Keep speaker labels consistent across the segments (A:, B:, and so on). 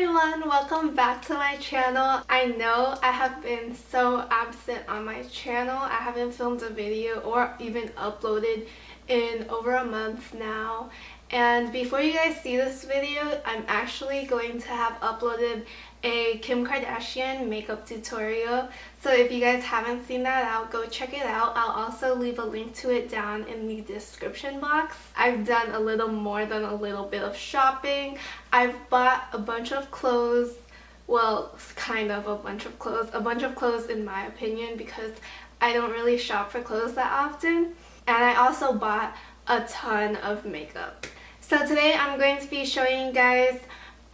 A: everyone, welcome back to my channel. I know I have been so absent on my channel. I haven't filmed a video or even uploaded in over a month now. And before you guys see this video, I'm actually going to have uploaded a Kim Kardashian makeup tutorial. So if you guys haven't seen that out, go check it out. I'll also leave a link to it down in the description box. I've done a little more than a little bit of shopping. I've bought a bunch of clothes. Well, kind of a bunch of clothes. A bunch of clothes in my opinion, because I don't really shop for clothes that often. And I also bought a ton of makeup. So today I'm going to be showing you guys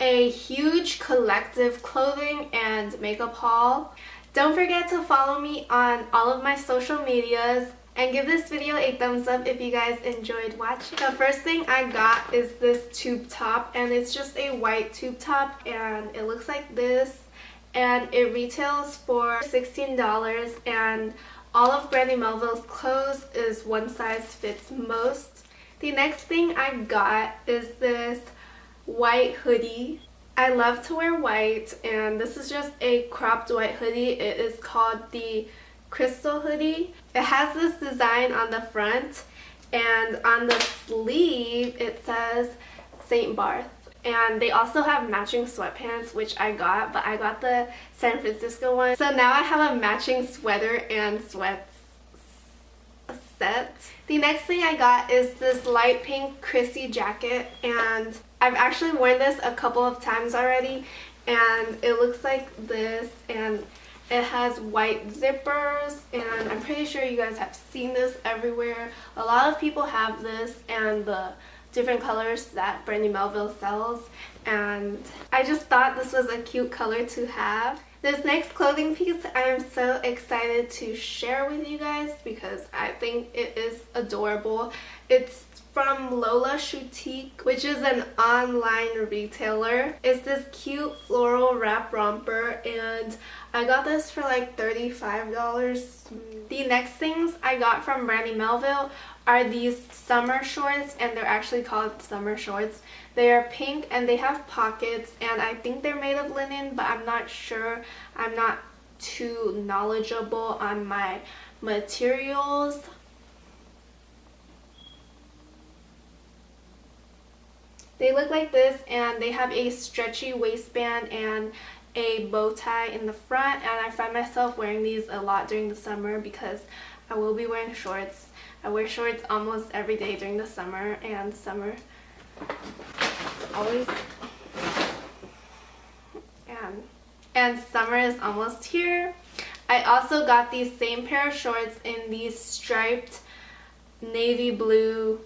A: a huge collective clothing and makeup haul. Don't forget to follow me on all of my social medias and give this video a thumbs up if you guys enjoyed watching. The first thing I got is this tube top, and it's just a white tube top and it looks like this, and it retails for $16, and all of Brandy Melville's clothes is one size fits most. The next thing I got is this white hoodie. I love to wear white, and this is just a cropped white hoodie. It is called the Crystal hoodie. It has this design on the front, and on the sleeve it says St. Barth. And they also have matching sweatpants, which I got, but I got the San Francisco one. So now I have a matching sweater and sweats set. The next thing I got is this light pink Christie jacket, and I've actually worn this a couple of times already, and it looks like this, and it has white zippers, and I'm pretty sure you guys have seen this everywhere. A lot of people have this and the different colors that Brandy Melville sells, and I just thought this was a cute color to have. This next clothing piece I am so excited to share with you guys because I think it is adorable. It's from Lola Shoutique, which is an online retailer. It's this cute floral wrap romper, and I got this for like $35. The next things I got from Brandy Melville are these summer shorts, and they're actually called summer shorts. They are pink and they have pockets, and I think they're made of linen, but I'm not sure. I'm not too knowledgeable on my materials. They look like this, and they have a stretchy waistband and a bow tie in the front, and I find myself wearing these a lot during the summer because I will be wearing shorts. I wear shorts almost every day during the summer, and summer always and summer is almost here. I also got these same pair of shorts in these striped navy blue,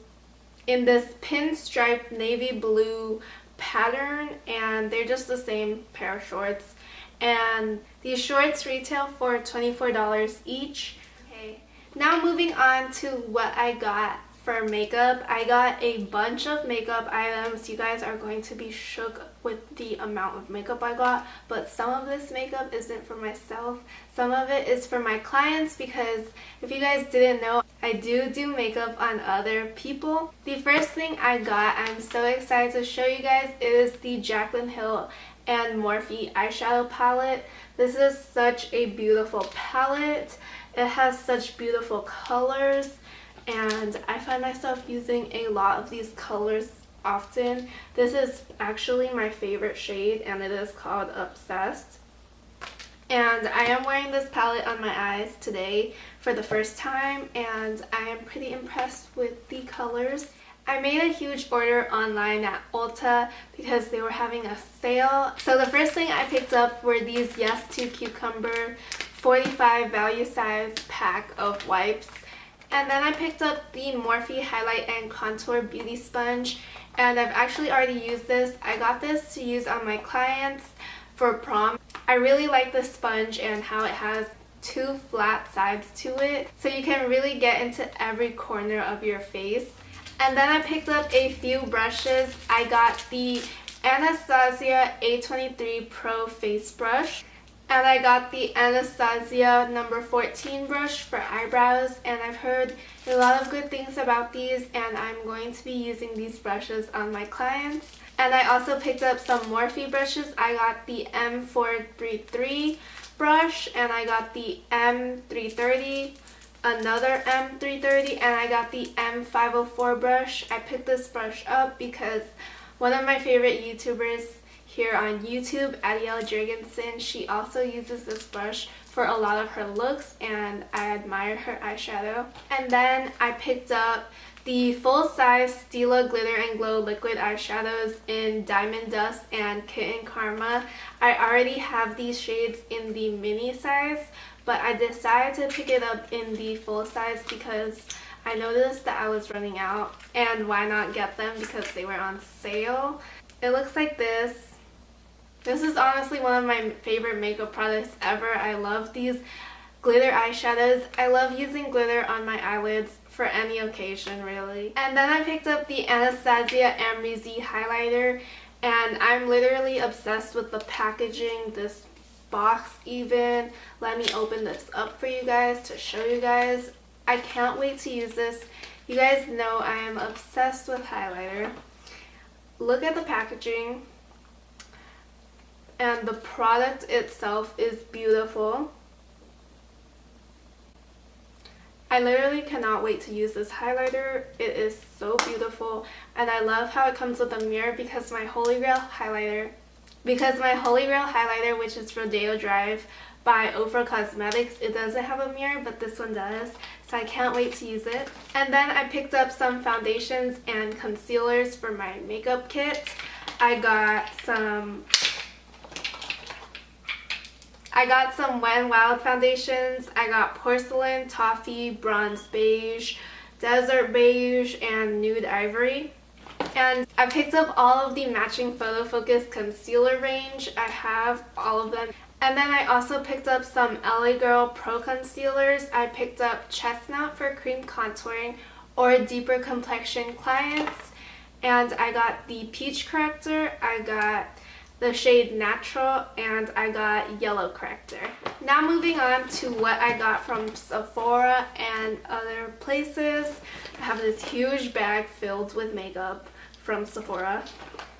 A: in this pinstripe navy blue pattern, and they're just the same pair of shorts, and these shorts retail for $24 each. Okay, now moving on to what I got for makeup. I got a bunch of makeup items. You guys are going to be shook with the amount of makeup I got, but some of this makeup isn't for myself. Some of it is for my clients, because if you guys didn't know, I do makeup on other people. The first thing I got, I'm so excited to show you guys, is the Jaclyn Hill and Morphe eyeshadow palette. This is such a beautiful palette. It has such beautiful colors, and I find myself using a lot of these colors often. This is actually my favorite shade, and it is called Obsessed. And I am wearing this palette on my eyes today for the first time, and I am pretty impressed with the colors. I made a huge order online at Ulta because they were having a sale. So the first thing I picked up were these Yes to Cucumber 45 value size pack of wipes. And then I picked up the Morphe Highlight and Contour Beauty Sponge, and I've actually already used this. I got this to use on my clients for prom. I really like this sponge and how it has two flat sides to it, so you can really get into every corner of your face. And then I picked up a few brushes. I got the Anastasia A23 Pro Face Brush. And I got the Anastasia number 14 brush for eyebrows, and I've heard a lot of good things about these, and I'm going to be using these brushes on my clients. And I also picked up some Morphe brushes. I got the M433 brush, and I got the M330, another M330, and I got the M504 brush. I picked this brush up because one of my favorite YouTubers here on YouTube, Adielle Jorgensen, she also uses this brush for a lot of her looks, and I admire her eyeshadow. And then I picked up the full-size Stila Glitter and Glow liquid eyeshadows in Diamond Dust and Kitten Karma. I already have these shades in the mini size, but I decided to pick it up in the full size because I noticed that I was running out, and why not get them because they were on sale. It looks like this. This is honestly one of my favorite makeup products ever. I love these glitter eyeshadows. I love using glitter on my eyelids for any occasion, really. And then I picked up the Anastasia Mbz Highlighter, and I'm literally obsessed with the packaging, this box even. Let me open this up for you guys to show you guys. I can't wait to use this. You guys know I am obsessed with highlighter. Look at the packaging, and the product itself is beautiful. I literally cannot wait to use this highlighter. It is so beautiful, and I love how it comes with a mirror because my Holy Grail highlighter, which is Rodeo Drive by Ofra Cosmetics, it doesn't have a mirror, but this one does, so I can't wait to use it. And then I picked up some foundations and concealers for my makeup kit. I got some Wet n Wild foundations. I got Porcelain, Toffee, Bronze Beige, Desert Beige, and Nude Ivory. And I picked up all of the matching Photo Focus concealer range. I have all of them. And then I also picked up some LA Girl Pro concealers. I picked up Chestnut for cream contouring or deeper complexion clients. And I got the Peach Corrector. I got the shade Natural, and I got Yellow Corrector. Now moving on to what I got from Sephora and other places. I have this huge bag filled with makeup from Sephora.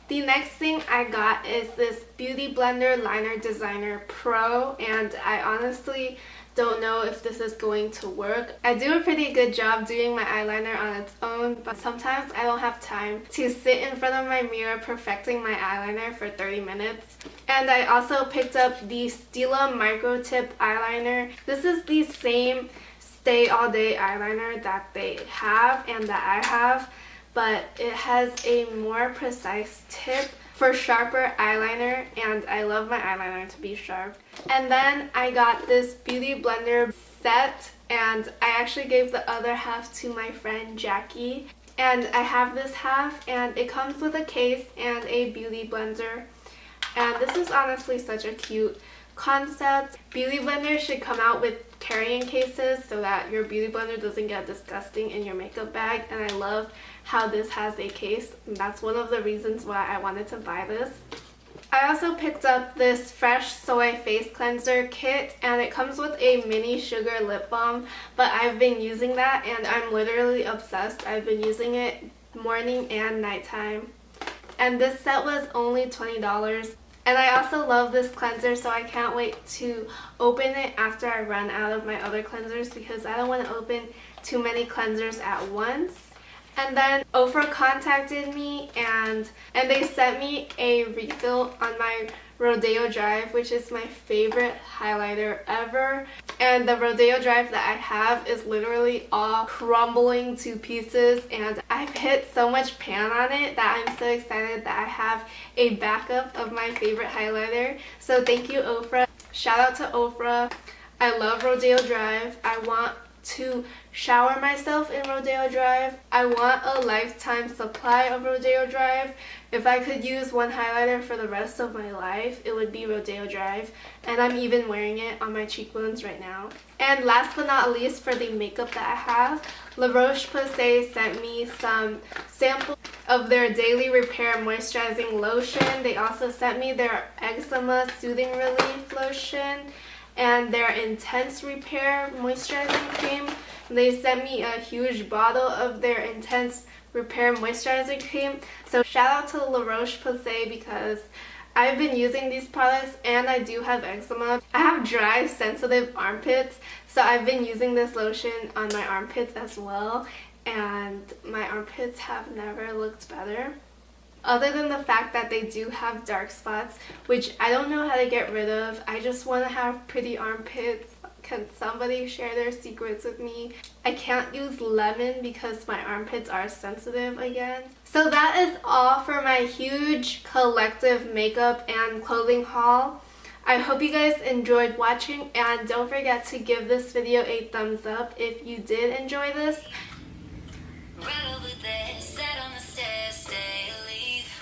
A: The next thing I got is this Beauty Blender Liner Designer Pro, and I honestly don't know if this is going to work. I do a pretty good job doing my eyeliner on its own, but sometimes I don't have time to sit in front of my mirror perfecting my eyeliner for 30 minutes. And I also picked up the Stila Micro Tip Eyeliner. This is the same Stay All Day eyeliner that they have and that I have, but it has a more precise tip for sharper eyeliner, and I love my eyeliner to be sharp. And then I got this Beauty Blender set, and I actually gave the other half to my friend Jackie. And I have this half, and it comes with a case and a beauty blender. And this is honestly such a cute concept. Beauty blenders should come out with carrying cases so that your beauty blender doesn't get disgusting in your makeup bag, and I love how this has a case, and that's one of the reasons why I wanted to buy this. I also picked up this Fresh Soy Face Cleanser kit, and it comes with a mini sugar lip balm, but I've been using that and I'm literally obsessed. I've been using it morning and nighttime, and this set was only $20. And I also love this cleanser, so I can't wait to open it after I run out of my other cleansers because I don't want to open too many cleansers at once. And then Ofra contacted me and they sent me a refill on my Rodeo Drive, which is my favorite highlighter ever. And the Rodeo Drive that I have is literally all crumbling to pieces, and I've hit so much pan on it that I'm so excited that I have a backup of my favorite highlighter. So thank you, Ofra. Shout out to Ofra. I love Rodeo Drive. I want to shower myself in Rodeo Drive. I want a lifetime supply of Rodeo Drive. If I could use one highlighter for the rest of my life, it would be Rodeo Drive, and I'm even wearing it on my cheekbones right now. And last but not least, for the makeup that I have, La Roche-Posay sent me some samples of their Daily Repair Moisturizing Lotion. They also sent me their Eczema Soothing Relief Lotion and their Intense Repair Moisturizing Cream. They sent me a huge bottle of their Intense Repair Moisturizer Cream. So shout out to La Roche-Posay because I've been using these products and I do have eczema. I have dry, sensitive armpits, so I've been using this lotion on my armpits as well, and my armpits have never looked better. Other than the fact that they do have dark spots, which I don't know how to get rid of. I just want to have pretty armpits. Can somebody share their secrets with me? I can't use lemon because my armpits are sensitive again. So that is all for my huge collective makeup and clothing haul. I hope you guys enjoyed watching, and don't forget to give this video a thumbs up if you did enjoy this. Right over there, sat on the stairs, stay, leave.